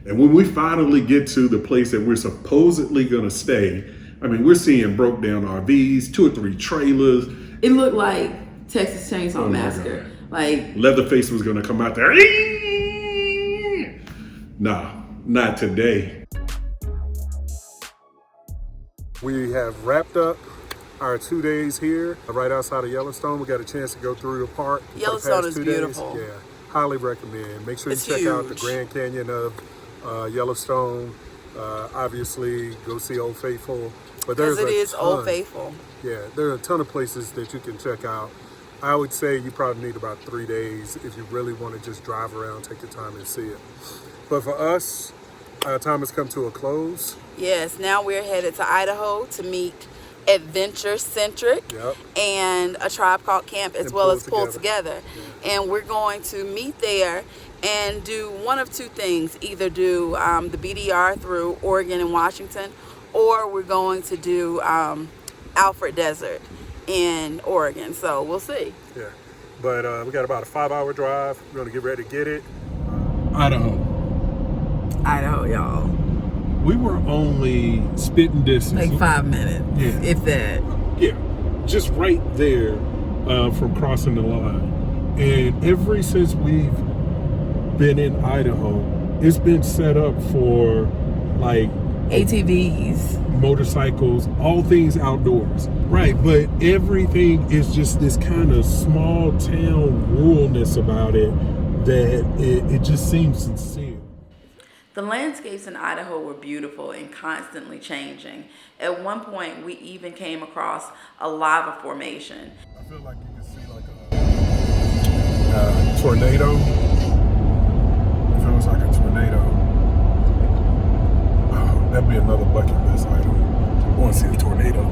And when we finally get to the place that we're supposedly going to stay, I mean, we're seeing broke down RVs, 2 or 3 trailers. It looked like Texas Chainsaw Massacre. Like Leatherface was going to come out there. Nah, not today. We have wrapped up our 2 days here right outside of Yellowstone. We got a chance to go through the park. Yellowstone is beautiful. Yeah, highly recommend. Make sure you check out the Grand Canyon of Yellowstone. Obviously, go see Old Faithful. But there's Old Faithful. Yeah, there are a ton of places that you can check out. I would say you probably need about 3 days if you really want to just drive around, take your time and see it. But for us, our time has come to a close. Yes, now we're headed to Idaho to meet Adventure Centric and A Tribe Called Camp, as well as Pull Together. Yeah. And we're going to meet there and do one of 2 things. Either do the BDR through Oregon and Washington, or we're going to do Alfred Desert in Oregon. So we'll see. Yeah. But we got about a 5-hour drive. We're going to get ready to get it. Idaho, y'all. We were only spitting distance. Like 5 minutes, if that. Yeah, just right there from crossing the line. And ever since we've been in Idaho, it's been set up for like ATVs, motorcycles, all things outdoors. Right, but everything is just this kind of small town ruralness about it that it just seems sincere. The landscapes in Idaho were beautiful and constantly changing. At one point, we even came across a lava formation. I feel like you can see like a tornado. It feels like a tornado. Oh, that'd be another bucket list item. I want to see a tornado.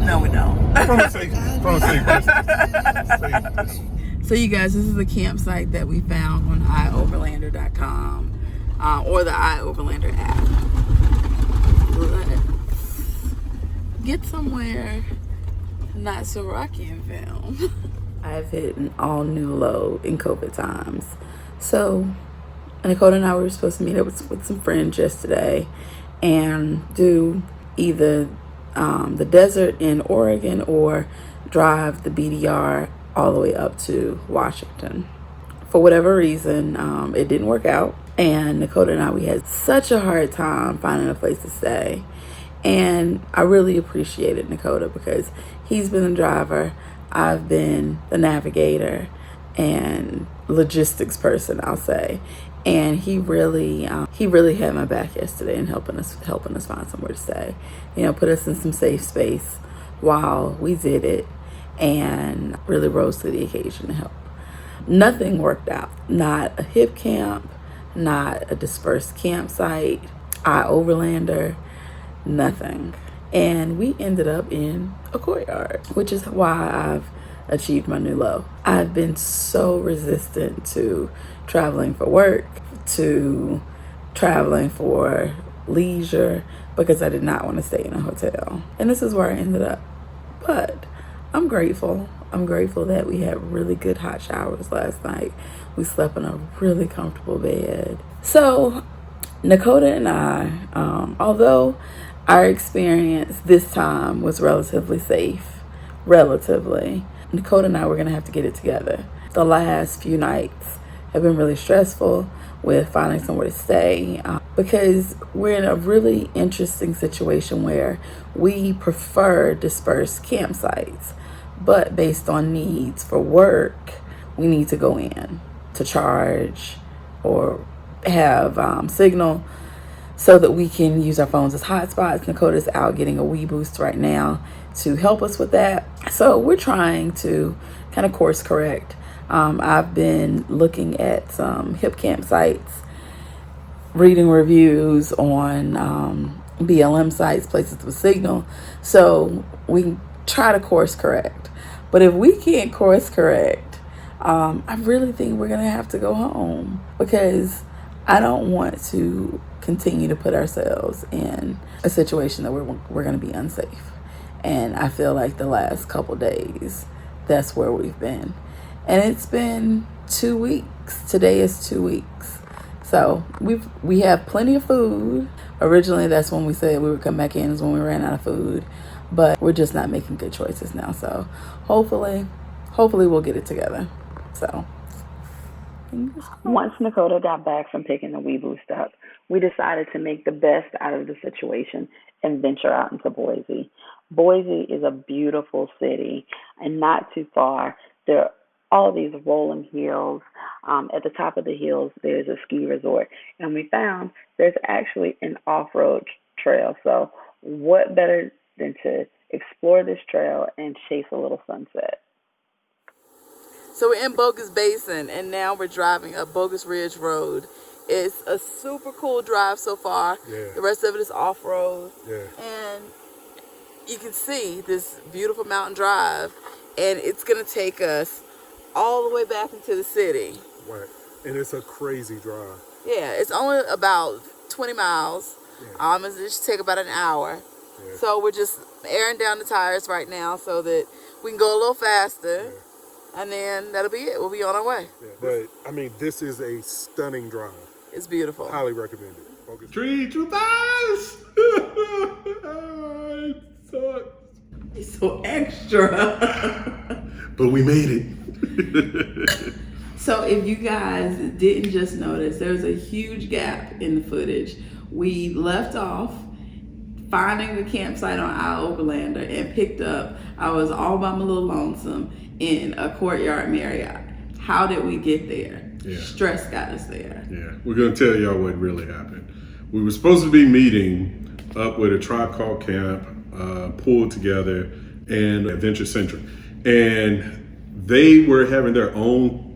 No, we don't. From a safe distance. So you guys, this is a campsite that we found on iOverlander.com. Or the iOverlander app. Let's get somewhere not so rocky and film. I've hit an all new low in COVID times. So Necota and I were supposed to meet up with some friends yesterday and do either the desert in Oregon or drive the BDR all the way up to Washington. For whatever reason, it didn't work out. And Necota and I, we had such a hard time finding a place to stay. And I really appreciated Necota because he's been the driver, I've been the navigator and logistics person, I'll say. And he really had my back yesterday in helping us find somewhere to stay. You know, put us in some safe space while we did it, and really rose to the occasion to help. Nothing worked out. Not a hip camp, not a dispersed campsite, iOverlander, nothing. And we ended up in a courtyard, which is why I've achieved my new low. I've been so resistant to traveling for work, to traveling for leisure, because I did not want to stay in a hotel. And this is where I ended up. But I'm grateful. I'm grateful that we had really good hot showers last night. We slept in a really comfortable bed. So Necota and I, although our experience this time was relatively safe, Necota and I were going to have to get it together. The last few nights have been really stressful with finding somewhere to stay because we're in a really interesting situation where we prefer dispersed campsites, but based on needs for work, we need to go in to charge or have signal so that we can use our phones as hotspots. Necota's out getting a Wii Boost right now to help us with that. So we're trying to kind of course correct. I've been looking at some hip campsites, reading reviews on BLM sites, places with signal. So we try to course correct. But if we can't course correct, I really think we're going to have to go home because I don't want to continue to put ourselves in a situation that we're going to be unsafe. And I feel like the last couple days, that's where we've been. And it's been 2 weeks. Today is 2 weeks So we have plenty of food. Originally, that's when we said we would come back in, is when we ran out of food. But we're just not making good choices now. So hopefully we'll get it together. So once Necota got back from picking the wee boost up, we decided to make the best out of the situation and venture out into Boise. Boise is a beautiful city and not too far. There are all these rolling hills. At the top of the hills, there's a ski resort. And we found there's actually an off-road trail. So what better than to explore this trail and chase a little sunset? So we're in Bogus Basin, and now we're driving up Bogus Ridge Road. It's a super cool drive so far. Yeah. The rest of it is off-road. Yeah. And you can see this beautiful mountain drive, and it's going to take us all the way back into the city. Right. And it's a crazy drive. Yeah, it's only about 20 miles. Yeah. It should take about an hour. Yeah. So we're just airing down the tires right now so that we can go a little faster. Yeah. And then that'll be it. We'll be on our way. Yeah. But, I mean, this is a stunning drive. It's beautiful. Highly recommend it. Focus. Treat you guys. It sucks. It's so extra. But we made it. So if you guys didn't just notice, there's a huge gap in the footage. We left off finding the campsite on our Overlander and picked up, I was all by my little lonesome in a Courtyard Marriott. How did we get there? Yeah. Stress got us there. Yeah, we're gonna tell y'all what really happened. We were supposed to be meeting up with a Tribe Called Camp, pulled together, and Adventure Centric. And they were having their own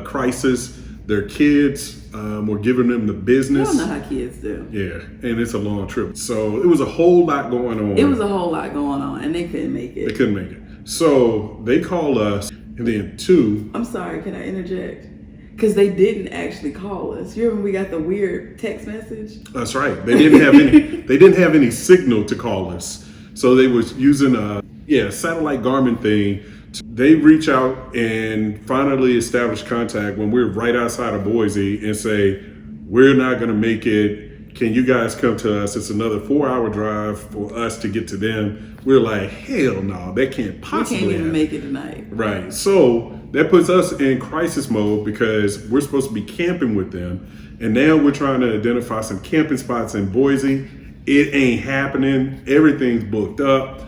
crisis. Their kids were giving them the business. I don't know how kids do. Yeah, and it's a long trip. So it was a whole lot going on. It was a whole lot going on, and they couldn't make it. They couldn't make it. So they called us, and then two. I'm sorry, can I interject? Because they didn't actually call us. You remember we got the weird text message? That's right. They didn't have any. They didn't have any signal to call us. So they was using a satellite Garmin thing. They reach out and finally establish contact when we're right outside of Boise and say, we're not going to make it. Can you guys come to us? It's another 4-hour drive for us to get to them. We're like, hell no, that can't possibly We can't even happen. make it tonight. Right. So that puts us in crisis mode because we're supposed to be camping with them. And now we're trying to identify some camping spots in Boise. It ain't happening. Everything's booked up.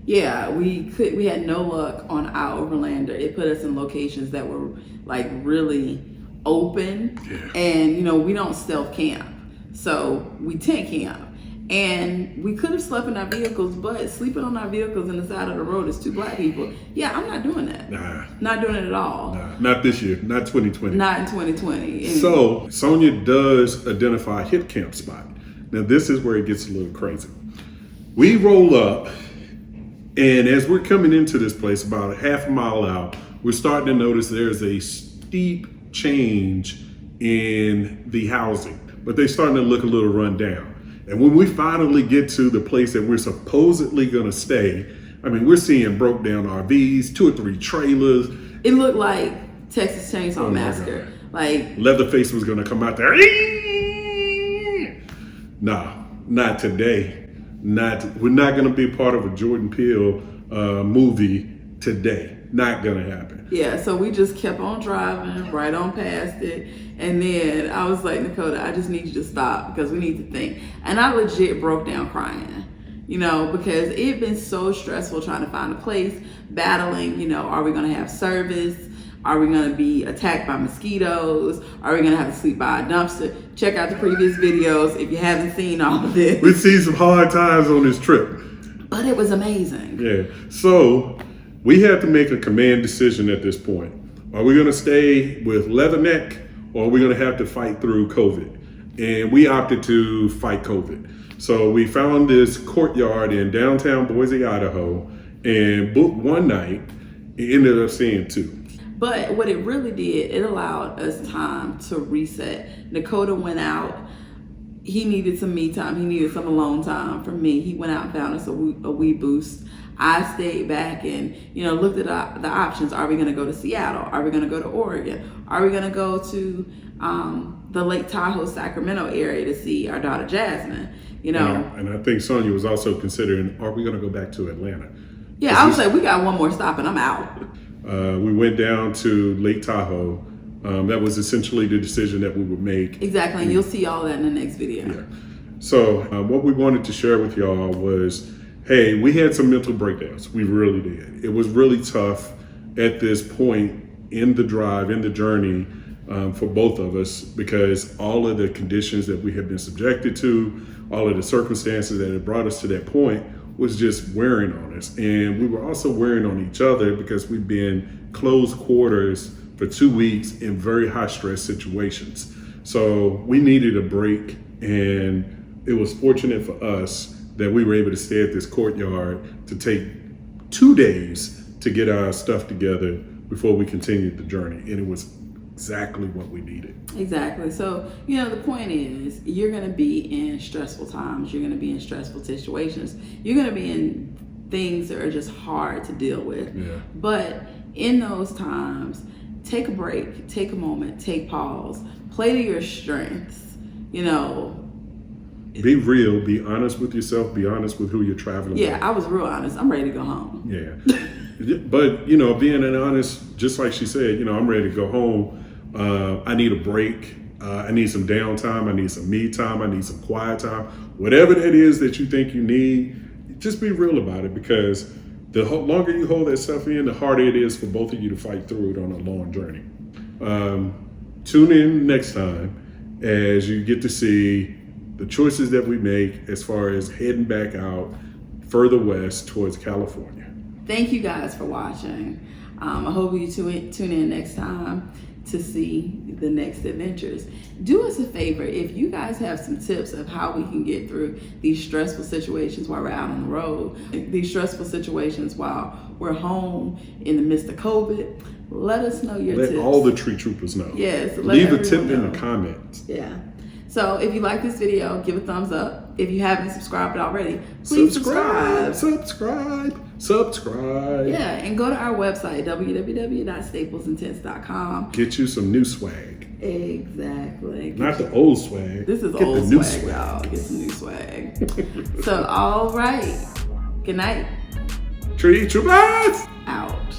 Yeah, we had no luck on our Overlander. It put us in locations that were like really open. Yeah. And we don't stealth camp. So we tent camp. And we could have slept in our vehicles, but sleeping on our vehicles on the side of the road is 2 Black people. Yeah, I'm not doing that. Nah. Not doing it at all. Nah, not this year. Not 2020. Not in 2020. So Sonya does identify a hip camp spot. Now this is where it gets a little crazy. We roll up, and as we're coming into this place about a half a mile out, we're starting to notice there's a steep change in the housing, but they're starting to look a little run down. And when we finally get to the place that we're supposedly gonna stay, I mean, we're seeing broke down RVs, 2 or 3 trailers. It looked like Texas Chainsaw Oh my Massacre. God. Like, Leatherface was gonna come out there. Nah, not today. We're not gonna be part of a Jordan Peele movie today. Not gonna happen. yeah, so we just kept on driving right on past it. And then I was like, Necota, I just need you to stop because we need to think. And I legit broke down crying, because it had been so stressful trying to find a place, battling, are we going to have service? Are we going to be attacked by mosquitoes? Are we going to have to sleep by a dumpster? Check out the previous videos if you haven't seen all of this. We've seen some hard times on this trip. But it was amazing. Yeah. So we have to make a command decision at this point. Are we going to stay with Leatherneck, or are we going to have to fight through COVID? And we opted to fight COVID. So we found this courtyard in downtown Boise, Idaho, and booked one night. It ended up seeing 2. But what it really did, it allowed us time to reset. Necota went out. He needed some me time. He needed some alone time from me. He went out and found us a wee boost. I stayed back and, looked at the options. Are we going to go to Seattle? Are we going to go to Oregon? Are we going to go to the Lake Tahoe, Sacramento area to see our daughter Jasmine. You know, and I think Sonya was also considering, are we going to go back to Atlanta? Yeah, I was like, we got one more stop and I'm out. We went down to Lake Tahoe. That was essentially the decision that we would make. Exactly, and you'll see all that in the next video. Yeah. So what we wanted to share with y'all was, hey, we had some mental breakdowns. We really did. It was really tough at this point in the drive, in the journey, for both of us, because all of the conditions that we had been subjected to, all of the circumstances that had brought us to that point was just wearing on us. And we were also wearing on each other because we've been close quarters for 2 weeks in very high stress situations. So we needed a break, and it was fortunate for us that we were able to stay at this courtyard to take 2 days to get our stuff together before we continued the journey. And it was exactly what we needed. Exactly. So, you know, the point is, you're going to be in stressful times. You're going to be in stressful situations. You're going to be in things that are just hard to deal with. Yeah. But in those times, take a break, take a moment, take pause, play to your strengths, you know. Be real, be honest with yourself, be honest with who you're traveling with. Yeah, I was real honest. I'm ready to go home. Yeah. But, you know, being an honest, just like she said, you know, I'm ready to go home. I need a break. I need some downtime. I need some me time. I need some quiet time. Whatever that is that you think you need, just be real about it, because the longer you hold that stuff in, the harder it is for both of you to fight through it on a long journey. Tune in next time as you get to see the choices that we make as far as heading back out further west towards California. Thank you guys for watching. I hope you tune in next time to see the next adventures. Do us a favor, if you guys have some tips of how we can get through these stressful situations while we're out on the road, these stressful situations while we're home in the midst of COVID, let us know your tips. Let all the tree troopers know. Yes. Leave a tip in the comments. Yeah. So if you like this video, give a thumbs up. If you haven't subscribed already, please subscribe. Subscribe. Yeah, and go to our website, www.staplesandtents.com. Get you some new swag. Exactly. Not the old swag. This is Get old the new swag, y'all. Get some new swag. So, all right. Good night. Tree troopers! Out.